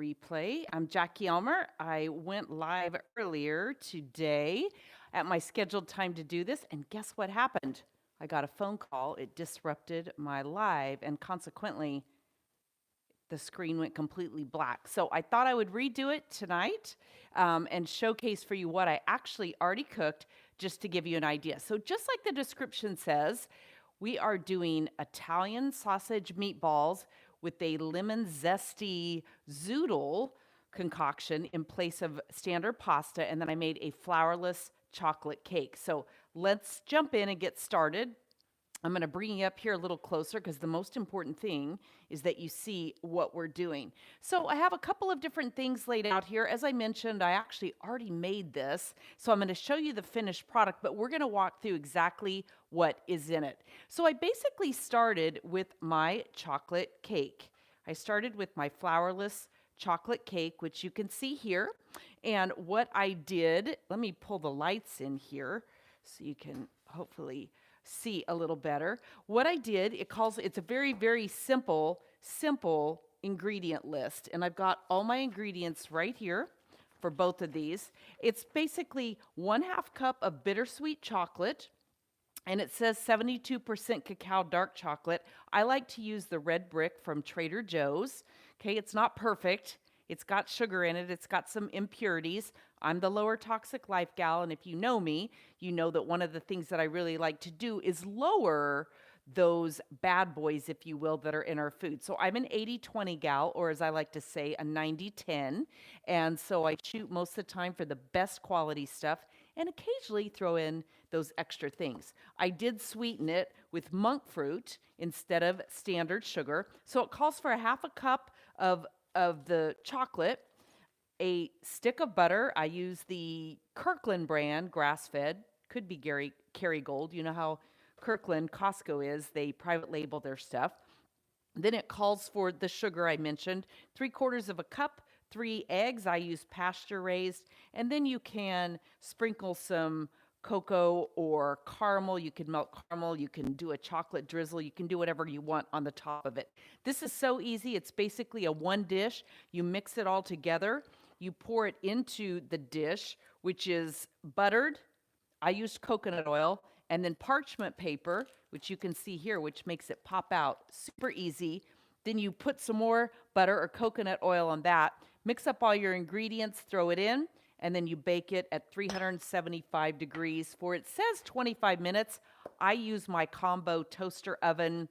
replay. I'm Jackie Elmer. I went live earlier today at my scheduled time to do this, and guess what happened? I got a phone call. It disrupted my live, and consequently, the screen went completely black. So I thought I would redo it tonight and showcase for you what I actually already cooked just to give you an idea. So just like the description says, we are doing Italian sausage meatballs with a lemon zesty zoodle concoction in place of standard pasta, and then I made a flourless chocolate cake. So let's jump in and get started. I'm going to bring you up here a little closer because the most important thing is that you see what we're doing. So I have a couple of different things laid out here. As I mentioned, I actually already made this. So I'm going to show you the finished product, but we're going to walk through exactly what is in it. So I basically started with my chocolate cake. I started with my flourless chocolate cake, which you can see here. And what I did, let me pull the lights in here so you can hopefully see a little better. What I did, it's a very, very simple ingredient list. And I've got all my ingredients right here for both of these. It's basically 1/2 cup of bittersweet chocolate, and it says 72% cacao dark chocolate. I like to use the red brick from Trader Joe's. Okay, it's not perfect. It's got sugar in it. It's got some impurities. I'm the lower toxic life gal, and if you know me, you know that one of the things that I really like to do is lower those bad boys, if you will, that are in our food. So I'm an 80-20 gal, or as I like to say, a 90-10. And so I shoot most of the time for the best quality stuff and occasionally throw in those extra things. I did sweeten it with monk fruit instead of standard sugar. So it calls for 1/2 cup of the chocolate, a stick of butter. I use the Kirkland brand, grass-fed, could be Kerrygold. You know how Kirkland, Costco is. They private label their stuff. Then it calls for the sugar I mentioned, 3/4 of a cup, 3 eggs. I use pasture raised. And then you can sprinkle some cocoa or caramel. You can melt caramel. You can do a chocolate drizzle. You can do whatever you want on the top of it. This is so easy. It's basically a one dish. You mix it all together. You pour it into the dish, which is buttered. I used coconut oil, and then parchment paper, which you can see here, which makes it pop out. Super easy. Then you put some more butter or coconut oil on that. Mix up all your ingredients, throw it in, and then you bake it at 375 degrees for, it says 25 minutes. I use my combo toaster oven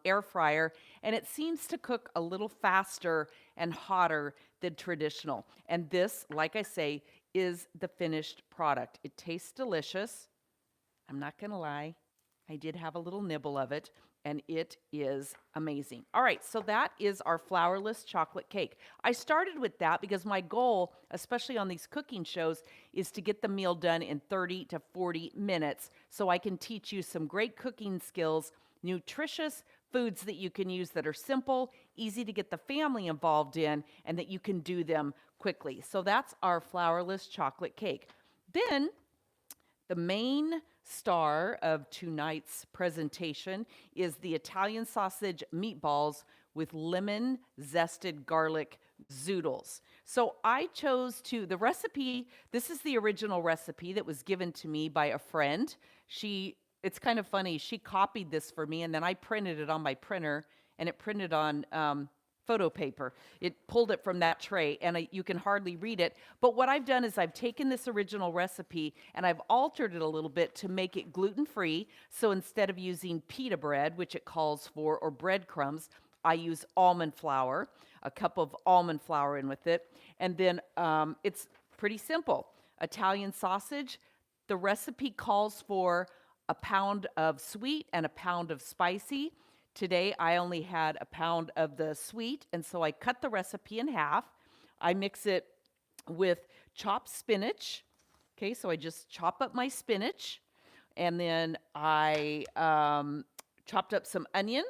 air fryer, and it seems to cook a little faster and hotter than traditional. And this, like I say, is the finished product. It tastes delicious. I'm not going to lie. I did have a little nibble of it, and it is amazing. All right, so that is our flourless chocolate cake. I started with that because my goal, especially on these cooking shows, is to get the meal done in 30 to 40 minutes so I can teach you some great cooking skills, nutritious foods that you can use that are simple, easy to get the family involved in, and that you can do them quickly. So that's our flourless chocolate cake. Then the main star of tonight's presentation is the Italian sausage meatballs with lemon zested garlic zoodles. So I chose the recipe, this is the original recipe that was given to me by a friend. It's kind of funny, she copied this for me, and then I printed it on my printer, and it printed on photo paper. It pulled it from that tray, and you can hardly read it. But what I've done is I've taken this original recipe and I've altered it a little bit to make it gluten-free. So instead of using pita bread, which it calls for, or breadcrumbs, I use almond flour, a cup of almond flour in with it. And then it's pretty simple. Italian sausage, the recipe calls for 1 pound of sweet and 1 pound of spicy. Today, I only had 1 pound of the sweet, and so I cut the recipe in half. I mix it with chopped spinach. Okay, so I just chop up my spinach, and then I chopped up some onion.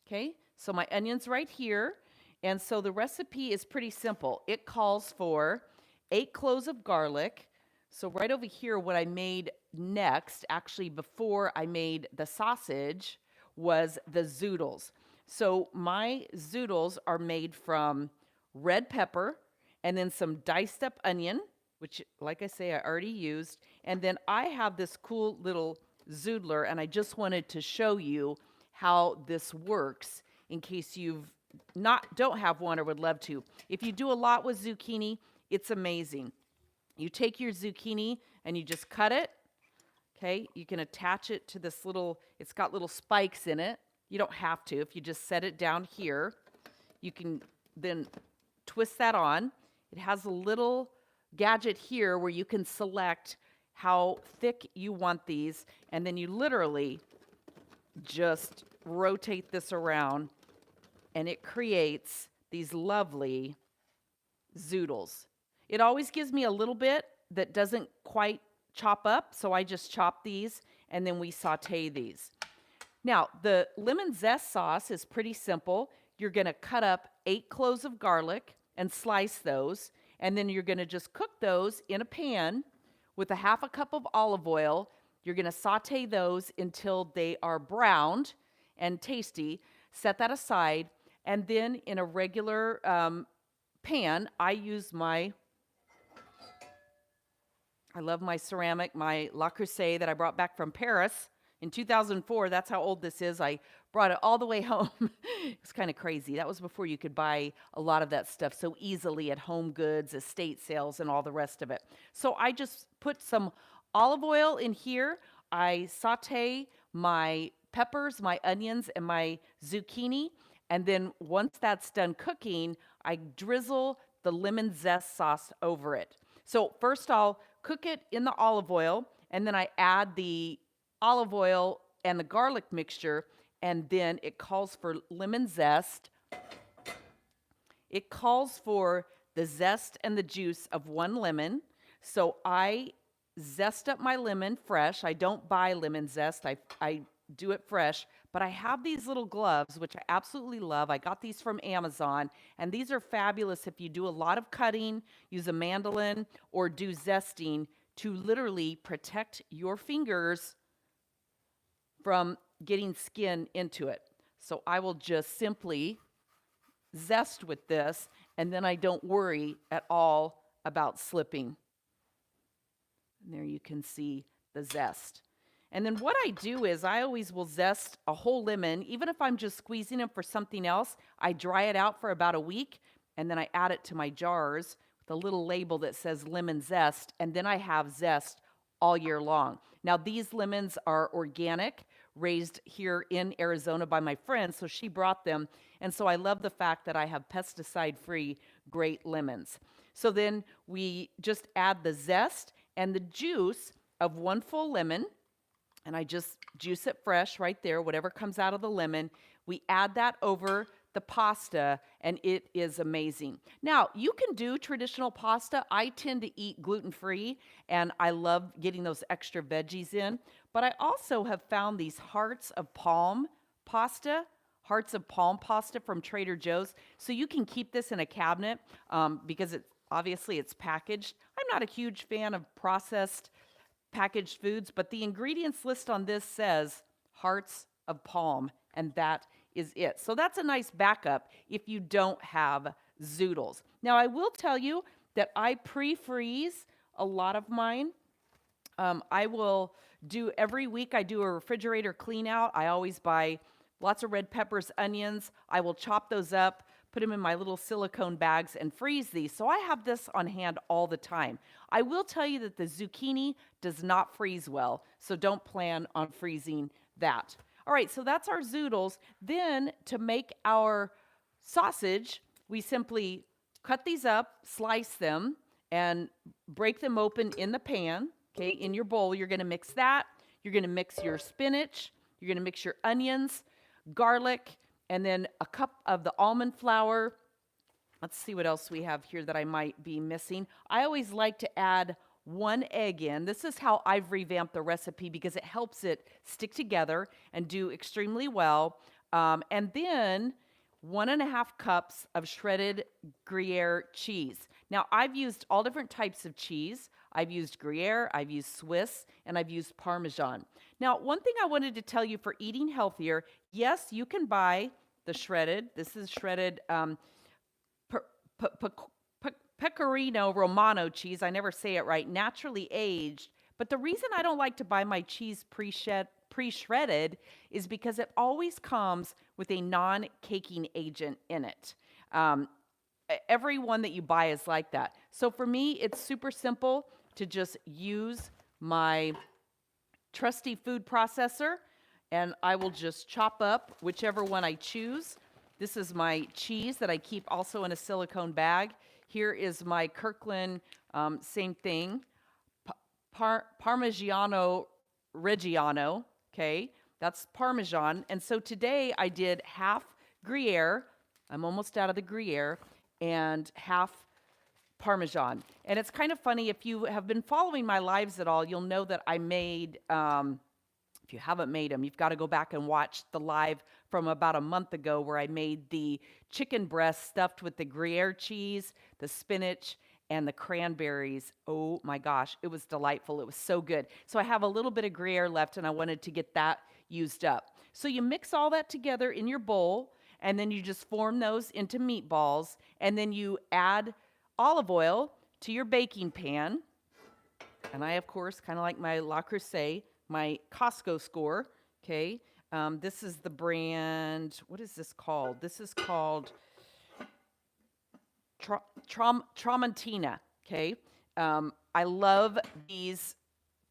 Okay, so my onion's right here, and so the recipe is pretty simple. It calls for 8 cloves of garlic. So right over here, what I made next, actually before I made the sausage, was the zoodles. So my zoodles are made from red pepper, and then some diced up onion, which, like I say, I already used. And then I have this cool little zoodler, and I just wanted to show you how this works in case don't have one or would love to. If you do a lot with zucchini, it's amazing. You take your zucchini and you just cut it. Okay, you can attach it to this it's got little spikes in it. You don't have to. If you just set it down here, you can then twist that on. It has a little gadget here where you can select how thick you want these, and then you literally just rotate this around, and it creates these lovely zoodles. It always gives me a little bit that doesn't quite chop up, so I just chop these, and then we saute these. Now, the lemon zest sauce is pretty simple. You're going to cut up 8 cloves of garlic and slice those, and then you're going to just cook those in a pan with a half a cup of olive oil. You're going to saute those until they are browned and tasty. Set that aside, and then in a regular pan, I love my ceramic, my Le Creuset that I brought back from Paris in 2004. That's how old this is. I brought it all the way home. It's kind of crazy. That was before you could buy a lot of that stuff so easily at Home Goods, estate sales, and all the rest of it. So I just put some olive oil in here. I saute my peppers, my onions, and my zucchini. And then once that's done cooking, I drizzle the lemon zest sauce over it. So first I'll cook it in the olive oil, and then I add the olive oil and the garlic mixture, and then it calls for lemon zest. It calls for the zest and the juice of 1 lemon. So I zest up my lemon fresh. I don't buy lemon zest. I do it fresh. But I have these little gloves, which I absolutely love. I got these from Amazon, and these are fabulous if you do a lot of cutting, use a mandolin, or do zesting to literally protect your fingers from getting skin into it. So I will just simply zest with this, and then I don't worry at all about slipping. And there you can see the zest. And then what I do is I always will zest a whole lemon. Even if I'm just squeezing them for something else, I dry it out for about a week, and then I add it to my jars with a little label that says lemon zest, and then I have zest all year long. Now, these lemons are organic, raised here in Arizona by my friend, so she brought them, and so I love the fact that I have pesticide-free great lemons. So then we just add the zest and the juice of 1 full lemon, and I just juice it fresh right there, whatever comes out of the lemon. We add that over the pasta, and it is amazing. Now, you can do traditional pasta. I tend to eat gluten-free, and I love getting those extra veggies in. But I also have found these hearts of palm pasta from Trader Joe's. So you can keep this in a cabinet because obviously it's packaged. I'm not a huge fan of processed packaged foods, but the ingredients list on this says hearts of palm, and that is it. So that's a nice backup if you don't have zoodles. Now, I will tell you that I pre-freeze a lot of mine. I will do every week, I do a refrigerator clean out. I always buy lots of red peppers, onions. I will chop those up, put them in my little silicone bags, and freeze these. So I have this on hand all the time. I will tell you that the zucchini does not freeze well, so don't plan on freezing that. All right, so that's our zoodles. Then to make our sausage, we simply cut these up, slice them, and break them open in the pan. Okay, in your bowl, you're going to mix that. You're going to mix your spinach. You're going to mix your onions, garlic, and then a cup of the almond flour. Let's see what else we have here that I might be missing. I always like to add 1 egg in. This is how I've revamped the recipe because it helps it stick together and do extremely well. And then 1.5 cups of shredded Gruyere cheese. Now, I've used all different types of cheese. I've used Gruyere, I've used Swiss, and I've used Parmesan. Now, one thing I wanted to tell you for eating healthier, yes, you can buy the shredded. This is shredded pe- pe- pecorino romano cheese. I never say it right. Naturally aged. But the reason I don't like to buy my cheese pre-shredded is because it always comes with a non-caking agent in it. Um, every one that you buy is like that. So for me, it's super simple to just use my trusty food processor, and I will just chop up whichever one I choose. This is my cheese that I keep also in a silicone bag. Here is my Kirkland, same thing, Parmigiano Reggiano, okay? That's Parmesan. And so today I did half Gruyere. I'm almost out of the Gruyere, and half Parmesan. And it's kind of funny, if you have been following my lives at all, you'll know that I made, if you haven't made them, you've got to go back and watch the live from about a month ago where I made the chicken breast stuffed with the Gruyere cheese, the spinach, and the cranberries. Oh my gosh, it was delightful. It was so good. So I have a little bit of Gruyere left, and I wanted to get that used up. So you mix all that together in your bowl, and then you just form those into meatballs, and then you add olive oil to your baking pan. And I, of course, kind of like my La Creuset, my Costco score, okay? This is the brand, what is this called? This is called Tramontina, okay? I love these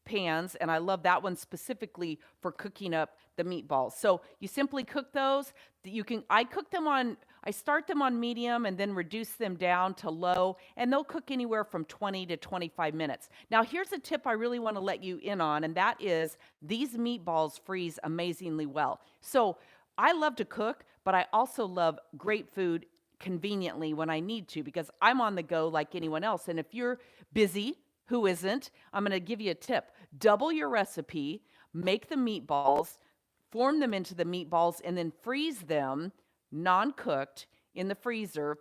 pans, and I love that one specifically for cooking up the meatballs. So you simply cook those. I start them on medium and then reduce them down to low, and they'll cook anywhere from 20 to 25 minutes. Now, here's a tip I really want to let you in on, and that is these meatballs freeze amazingly well. So I love to cook, but I also love great food conveniently when I need to, because I'm on the go like anyone else. And if you're busy, who isn't? I'm going to give you a tip. Double your recipe, make the meatballs, form them into the meatballs, and then freeze them non-cooked in the freezer,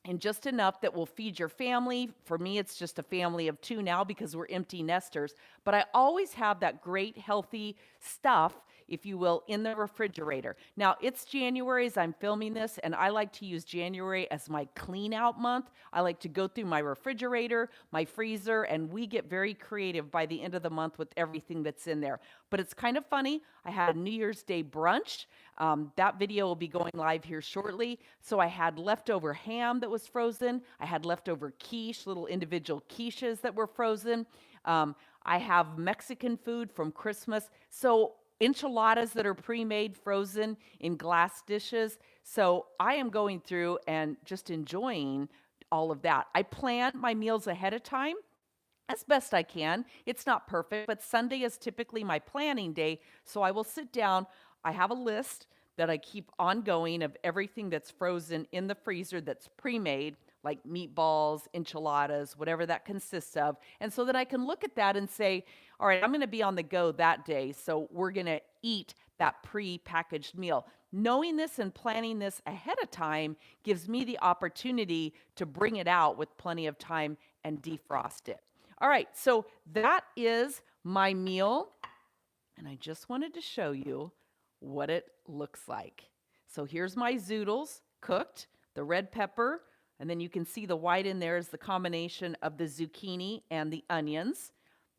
and just enough that will feed your family. For me, it's just a family of 2 now because we're empty nesters. But I always have that great healthy stuff, if you will, in the refrigerator. Now, it's January as I'm filming this, and I like to use January as my clean out month. I like to go through my refrigerator, my freezer, and we get very creative by the end of the month with everything that's in there. But it's kind of funny. I had a New Year's Day brunch. That video will be going live here shortly. So I had leftover ham that was frozen. I had leftover quiche, little individual quiches that were frozen. I have Mexican food from Christmas. So enchiladas that are pre-made, frozen in glass dishes. So I am going through and just enjoying all of that. I plan my meals ahead of time as best I can. It's not perfect, but Sunday is typically my planning day. So I will sit down. I have a list that I keep ongoing of everything that's frozen in the freezer that's pre-made, like meatballs, enchiladas, whatever that consists of. And so that I can look at that and say, all right, I'm going to be on the go that day, so we're going to eat that pre-packaged meal. Knowing this and planning this ahead of time gives me the opportunity to bring it out with plenty of time and defrost it. All right, so that is my meal, and I just wanted to show you what it looks like. So here's my Zoodles cooked, the red pepper, and then you can see the white in there is the combination of the zucchini and the onions.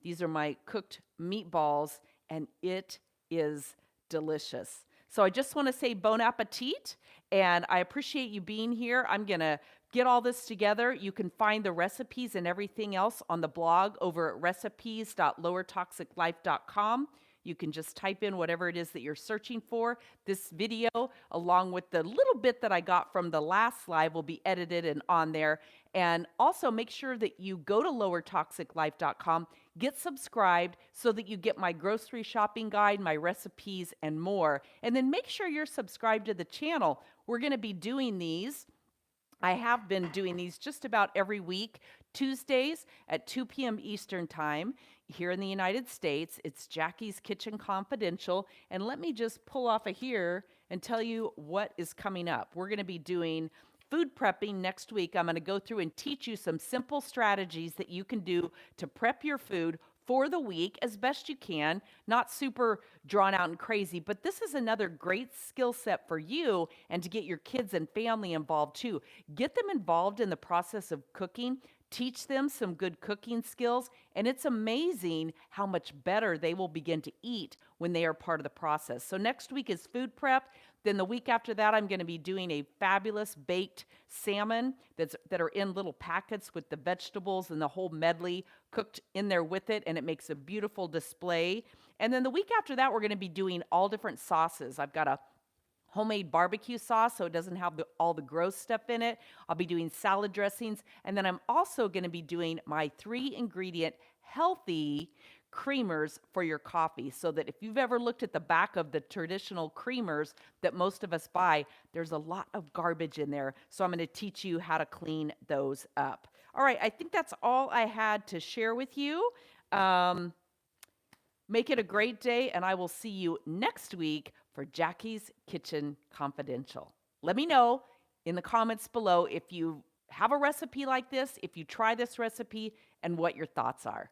These are my cooked meatballs, and it is delicious. So I just want to say bon appetit, and I appreciate you being here. I'm going to get all this together. You can find the recipes and everything else on the blog over at recipes.lowertoxiclife.com. You can just type in whatever it is that you're searching for. This video, along with the little bit that I got from the last live, will be edited and on there. And also make sure that you go to lowertoxiclife.com, get subscribed so that you get my grocery shopping guide, my recipes, and more. And then make sure you're subscribed to the channel. We're going to be doing these. I have been doing these just about every week, Tuesdays at 2 p.m. Eastern Time. Here in the United States, it's Jackie's Kitchen Confidential. And let me just pull off of here and tell you what is coming up. We're going to be doing food prepping next week. I'm going to go through and teach you some simple strategies that you can do to prep your food for the week as best you can, not super drawn out and crazy, but this is another great skill set for you and to get your kids and family involved too. Get them involved in the process of cooking, teach them some good cooking skills, and it's amazing how much better they will begin to eat when they are part of the process. So next week is food prep. Then the week after that, I'm going to be doing a fabulous baked salmon that are in little packets with the vegetables and the whole medley cooked in there with it, and it makes a beautiful display. And then the week after that, we're going to be doing all different sauces. I've got a homemade barbecue sauce so it doesn't have all the gross stuff in it. I'll be doing salad dressings, and then I'm also going to be doing my 3-ingredient healthy creamers for your coffee, so that if you've ever looked at the back of the traditional creamers that most of us buy, there's a lot of garbage in there. So I'm going to teach you how to clean those up. All right, I think that's all I had to share with you. Make it a great day, and I will see you next week for Jackie's Kitchen Confidential. Let me know in the comments below if you have a recipe like this, if you try this recipe, and what your thoughts are.